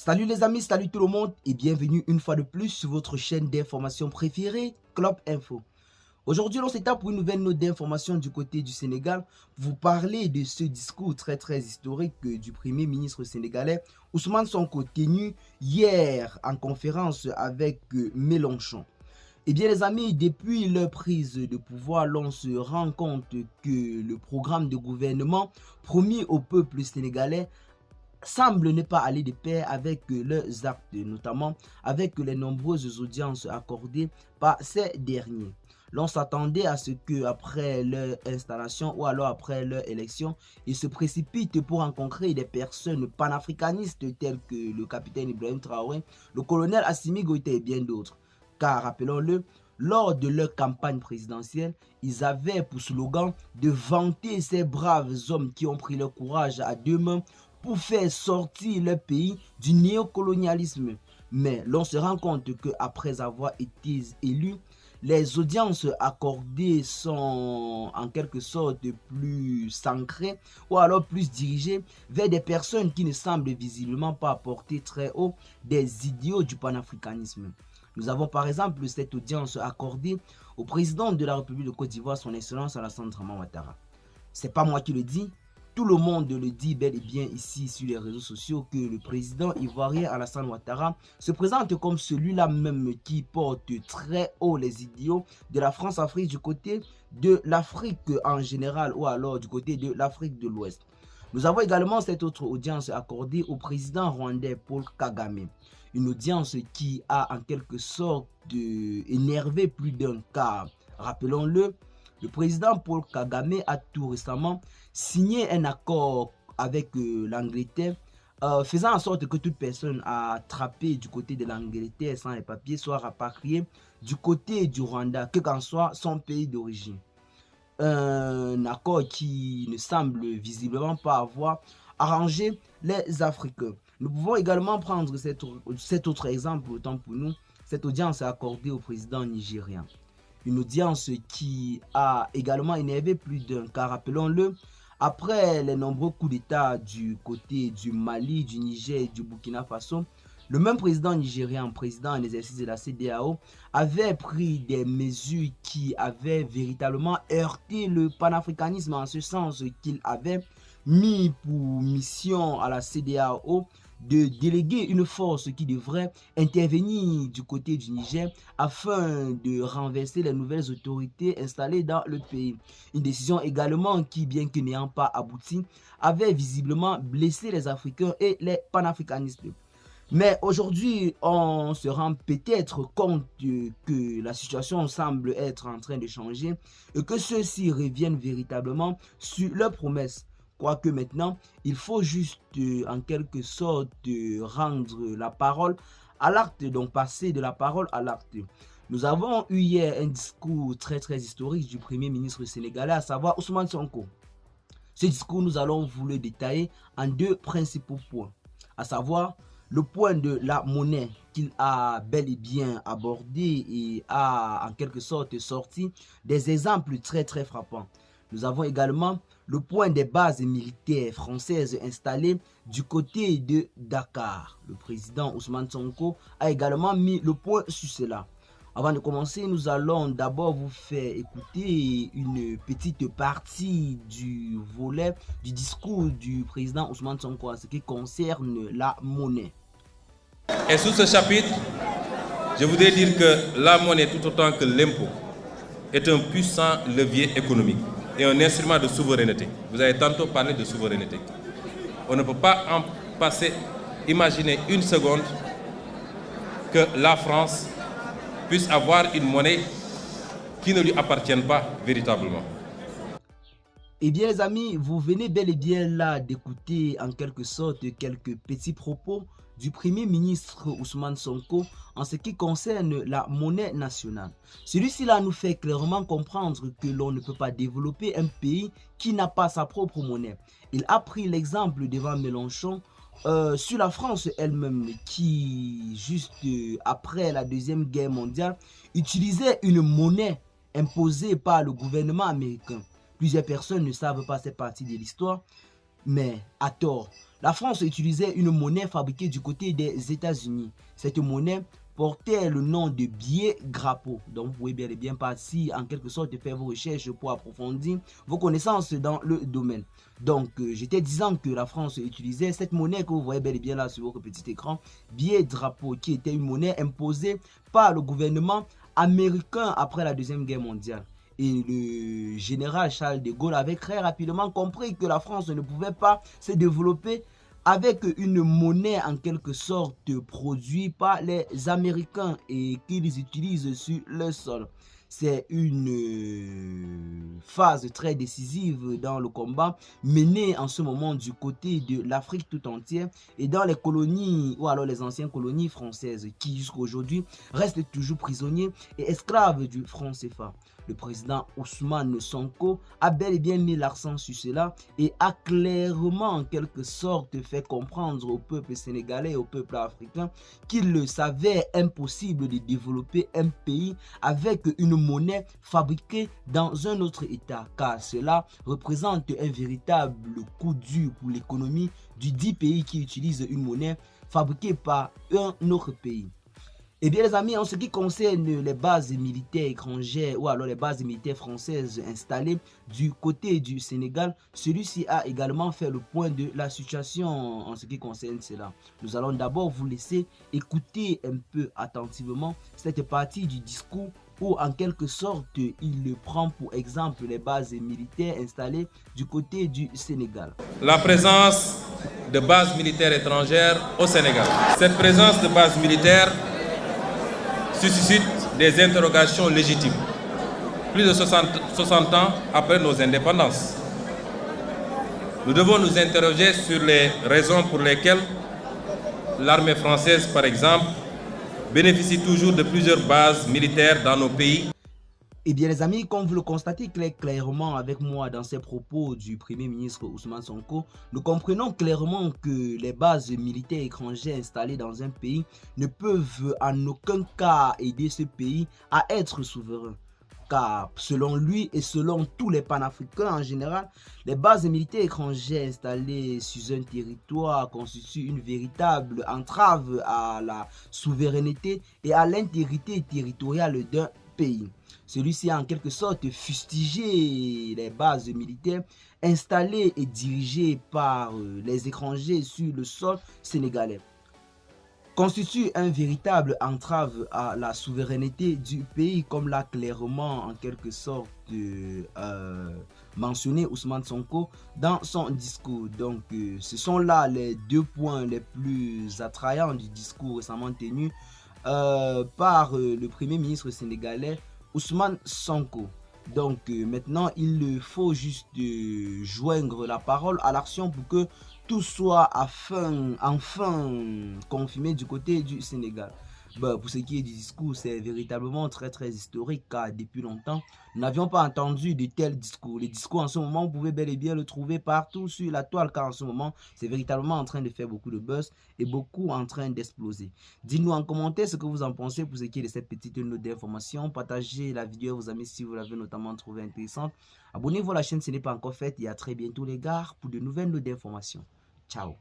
Salut les amis, salut tout le monde et bienvenue une fois de plus sur votre chaîne d'information préférée, Club Info. Aujourd'hui, on s'étape pour une nouvelle note d'information du côté du Sénégal. Vous parlez de ce discours très historique du premier ministre sénégalais Ousmane Sonko tenu hier en conférence avec Mélenchon. Eh bien les amis, depuis leur prise de pouvoir, l'on se rend compte que le programme de gouvernement promis au peuple sénégalais semble ne pas aller de pair avec leurs actes, notamment avec les nombreuses audiences accordées par ces derniers. L'on s'attendait à ce que après leur installation ou alors après leur élection, ils se précipitent pour rencontrer des personnes panafricanistes telles que le capitaine Ibrahim Traoré, le colonel Assimi Goïta et bien d'autres. Car rappelons-le, lors de leur campagne présidentielle, ils avaient pour slogan de vanter ces braves hommes qui ont pris leur courage à deux mains pour faire sortir le pays du néocolonialisme. Mais l'on se rend compte qu'après avoir été élus, les audiences accordées sont en quelque sorte plus ancrées ou alors plus dirigées vers des personnes qui ne semblent visiblement pas porter très haut des idéaux du panafricanisme. Nous avons par exemple cette audience accordée au président de la République de Côte d'Ivoire, son excellence Alassane Dramane Ouattara. C'est pas moi qui le dis, tout le monde le dit bel et bien ici sur les réseaux sociaux que le président ivoirien Alassane Ouattara se présente comme celui-là même qui porte très haut les idéaux de la France-Afrique du côté de l'Afrique en général ou alors du côté de l'Afrique de l'Ouest. Nous avons également cette autre audience accordée au président rwandais Paul Kagame. Une audience qui a en quelque sorte énervé plus d'un cas. Rappelons-le, le président Paul Kagame a tout récemment signé un accord avec l'Angleterre, faisant en sorte que toute personne attrapée du côté de l'Angleterre sans les papiers soit rapatriée du côté du Rwanda, que qu'en soit son pays d'origine. Un accord qui ne semble visiblement pas avoir arrangé les Africains. Nous pouvons également prendre cet autre exemple, autant pour nous, cette audience accordée au président nigérien. Une audience qui a également énervé plus d'un, car rappelons-le, après les nombreux coups d'État du côté du Mali, du Niger et du Burkina Faso, le même président nigérien, président en exercice de la CEDEAO, avait pris des mesures qui avaient véritablement heurté le panafricanisme, en ce sens qu'il avait mis pour mission à la CEDEAO de déléguer une force qui devrait intervenir du côté du Niger afin de renverser les nouvelles autorités installées dans le pays. Une décision également qui, bien que n'ayant pas abouti, avait visiblement blessé les Africains et les panafricanistes. Mais aujourd'hui, on se rend peut-être compte que la situation semble être en train de changer et que ceux-ci reviennent véritablement sur leurs promesses. Quoique maintenant, il faut juste en quelque sorte rendre la parole à l'acte, donc passer de la parole à l'acte. Nous avons eu hier un discours très historique du premier ministre sénégalais, à savoir Ousmane Sonko. Ce discours, nous allons vous le détailler en deux principaux points, à savoir le point de la monnaie qu'il a bel et bien abordé et a en quelque sorte sorti des exemples très frappants. Nous avons également le point des bases militaires françaises installées du côté de Dakar. Le président Ousmane Sonko a également mis le point sur cela. Avant de commencer, nous allons d'abord vous faire écouter une petite partie du volet du discours du président Ousmane Sonko en ce qui concerne la monnaie. Et sous ce chapitre, je voudrais dire que la monnaie, tout autant que l'impôt, est un puissant levier économique et un instrument de souveraineté. Vous avez tantôt parlé de souveraineté. On ne peut pas en passer, imaginer une seconde que la France puisse avoir une monnaie qui ne lui appartienne pas véritablement. Eh bien les amis, vous venez bel et bien là d'écouter en quelque sorte quelques petits propos du premier ministre Ousmane Sonko en ce qui concerne la monnaie nationale. Celui-ci là nous fait clairement comprendre que l'on ne peut pas développer un pays qui n'a pas sa propre monnaie. Il a pris l'exemple devant Mélenchon sur la France elle-même qui, juste après la Deuxième Guerre mondiale, utilisait une monnaie imposée par le gouvernement américain. Plusieurs personnes ne savent pas cette partie de l'histoire. mais à tort. La France utilisait une monnaie fabriquée du côté des États-Unis. Cette monnaie portait le nom de billet Grappo. Donc vous pouvez bel et bien partir en quelque sorte de faire vos recherches pour approfondir vos connaissances dans le domaine. Donc j'étais disant que la France utilisait cette monnaie que vous voyez bel et bien là sur votre petit écran, billet Drapeau, qui était une monnaie imposée par le gouvernement américain après la Deuxième Guerre mondiale. Et le général Charles de Gaulle avait très rapidement compris que la France ne pouvait pas se développer avec une monnaie en quelque sorte produite par les Américains et qu'ils utilisent sur le sol. C'est une phase très décisive dans le combat mené en ce moment du côté de l'Afrique tout entière et dans les colonies ou alors les anciennes colonies françaises qui jusqu'à aujourd'hui restent toujours prisonniers et esclaves du franc CFA. Le président Ousmane Sonko a bel et bien mis l'accent sur cela et a clairement en quelque sorte fait comprendre au peuple sénégalais et au peuple africain qu'il le savait impossible de développer un pays avec une monnaie fabriquée dans un autre État, car cela représente un véritable coup dur pour l'économie du dit pays qui utilise une monnaie fabriquée par un autre pays. Eh bien les amis, en ce qui concerne les bases militaires étrangères ou alors les bases militaires françaises installées du côté du Sénégal, celui-ci a également fait le point de la situation en ce qui concerne cela. Nous allons d'abord vous laisser écouter un peu attentivement cette partie du discours où en quelque sorte il prend pour exemple les bases militaires installées du côté du Sénégal. La présence de bases militaires étrangères au Sénégal. Cette présence de bases militaires suscite des interrogations légitimes, plus de 60 ans après nos indépendances. Nous devons nous interroger sur les raisons pour lesquelles l'armée française, par exemple, bénéficie toujours de plusieurs bases militaires dans nos pays. Eh bien les amis, comme vous le constatez clairement avec moi dans ces propos du Premier ministre Ousmane Sonko, nous comprenons clairement que les bases militaires étrangères installées dans un pays ne peuvent en aucun cas aider ce pays à être souverain. Car selon lui et selon tous les panafricains en général, les bases militaires étrangères installées sur un territoire constituent une véritable entrave à la souveraineté et à l'intégrité territoriale d'un pays. Celui-ci a en quelque sorte fustigé les bases militaires installées et dirigées par les étrangers sur le sol sénégalais. Constitue un véritable entrave à la souveraineté du pays, comme l'a clairement en quelque sorte mentionné Ousmane Sonko dans son discours. Donc ce sont là les deux points les plus attrayants du discours récemment tenu par le Premier ministre sénégalais Ousmane Sonko. Donc maintenant il faut juste joindre la parole à l'action pour que tout soit enfin confirmé du côté du Sénégal. Pour ce qui est du discours, c'est véritablement très historique car depuis longtemps, nous n'avions pas entendu de tels discours. Les discours en ce moment, vous pouvez bel et bien le trouver partout sur la toile car en ce moment, c'est véritablement en train de faire beaucoup de buzz et beaucoup en train d'exploser. Dites-nous en commentaire ce que vous en pensez pour ce qui est de cette petite note d'information. Partagez la vidéo à vos amis si vous l'avez notamment trouvée intéressante. Abonnez-vous à la chaîne si ce n'est pas encore fait et à très bientôt les gars pour de nouvelles notes d'information. Ciao.